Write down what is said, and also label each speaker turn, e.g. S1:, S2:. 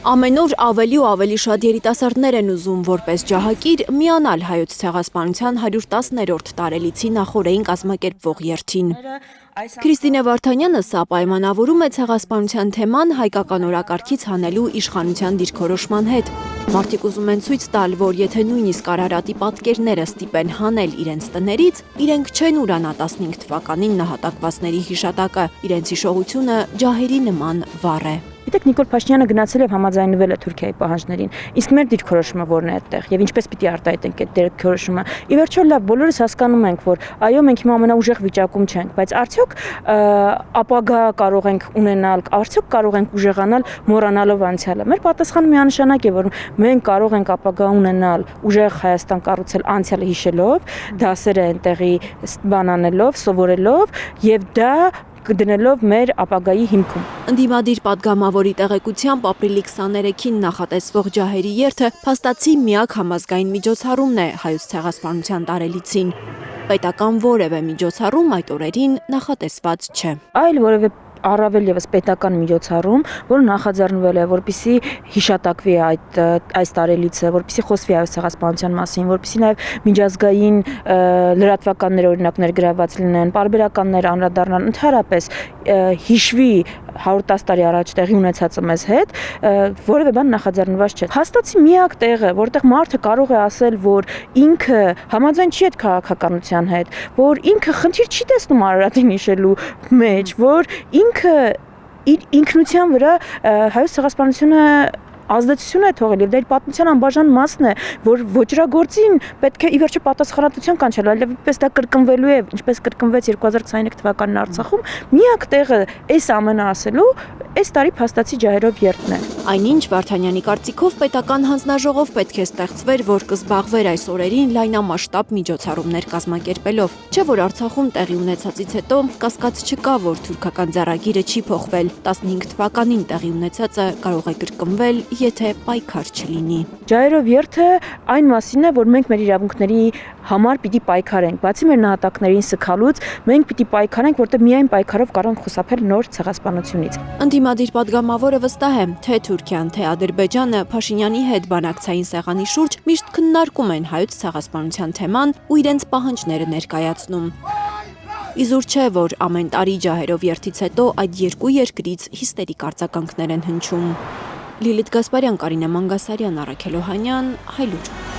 S1: Ամեն օր ավելի ու ավելի շատ երիտասարդներ են ուզում որպես ջահակիր միանալ հայոց ցեղասպանության 110-րդ տարելիցի նախօրեին կազմակերպվող երթին։ Քրիստինե Վարդանյանը սա պայմանավորում է ցեղասպանության թեման հայկական օրակարգից հանելու իշխանության դիրքորոշման հետ։ Մարդիկ ուզում են ցույց տալ, որ եթե նույնիսկ Արարատի պատկերները ստիպեն հանել իրենց տներից, իրենք չեն ուրանա 15 թվականին նահատակվածների հիշատակը, իրենց հիշողությունը ջահերի նման վառ է։
S2: Գիտեք, Նիկոլ Փաշինյանը գնացել եւ համաձայնվել է Թուրքիայի պահանջներին։ Իսկ մեր դիրքորոշումը որն է այդտեղ եւ ինչպես պիտի արտահայտենք այդ դիրքորոշումը։ Ի վերջո լավ, բոլորս հասկանում ենք, որ այո, մենք հիմա ամենաուժեղ վիճակում չենք, բայց արդյոք ապագա կարող ենք ունենալ, արդյոք կարող ենք ուժեղանալ մոռանալով անցյալը։ Մեր պատասխանը միանշանակ է, որ մենք կարող ենք ապագա ունենալ, ուժեղ Հայաստան կառուցել անցյալը հիշելով, դասերը այնտեղի բանանելով, սովորելով եւ դա դնելով մեր ապագայի հիմքում։
S1: Ընդդիմադիր պատգամավորի տեղեկությամբ ապրիլի 23-ին նախատեսվող ջահերի երթը փաստացի միակ համազգային միջոցառումն է հայոց ցեղասպանության տարելիցին։ Պետական որևէ միջոցառում այդ օրերին նախատեսված չէ։
S2: Այլ որևէ առավել եւս պետական միջոցառում, որը նախաձեռնվել է, որպեսզի հիշատակվի այս տարելիցը, որպեսզի խոսվի այս ցեղասպանության մասին, որպեսզի նաեւ միջազգային լրատվականներ օրինակ ներգրավված լինեն, պարբերականներ անդրադառնան, ընդհանրապես հիշվի 110 տարի առաջ տեղի ունեցածը մեզ հետ, որևէ բան նախաձեռնված չէ։ Հաստատի միակ տեղը, որտեղ մարդը կարող է ասել, որ ինքը համաձայն չի այդ քաղաքականության հետ, որ ինքը խնդիր չի տեսնում Արարատին հիշելու մեջ, որ ինքը իր ինքնության վրա հայոց ցեղասպանությունը ազդեցություն է թողել եւ դա իր պատմության անբաժան մասն է, որ ոճրագործին պետք է ի վերջո պատասխանատվության կանչել, այլևս դա կրկնվելու է, ինչպես կրկնվեց 2021 թվականին Արցախում, միակ տեղը այս ամենը ասելու այս տարի փաստացի ջահերով երթն է։
S1: Այնինչ Վարդանյանի կարծիքով պետական հանձնաժողով պետք է ստեղծվեր, որ կզբաղվեր այս օրերին լայնամասշտաբ միջոցառումներ կազմակերպելով։ Չէ՞ որ Արցախում տեղի ունեցածից հետո կասկած չկա, որ թուրքական ձեռագիրը չի փոխվել, 15 թվականին տեղի ունեցածը կարող է կրկնվել, եթե պայքար չլինի։
S2: Ջահերով երթը այն մասին է, որ մենք մեր իրավունքների համար պիտի պայքարենք, բացի մեր նահատակներին սգալուց, մենք պիտի պայքարենք, որտեղ միայն պայքարով կարող ենք խուսափել նոր ցեղասպանությունից։
S1: Ընդդիմադիր պատգամավորը վստահ է, թե Թուրքիան, թե Ադրբեջանը Փաշինյանի հետ բանակցային սեղանի շուրջ միշտ քննարկում են հայոց ցեղասպանության թեման ու իրենց պահանջները ներկայացնում։ Իզուր չէ, որ ամեն տարի ջահերով երթից հետո այդ երկու երկրից հիստերիկ արձագանքներ են հնչում։ Լիլիթ Գասպարյան, Կարինե Մանգասարյան, Առաքել Օհանյան, Հայլուր։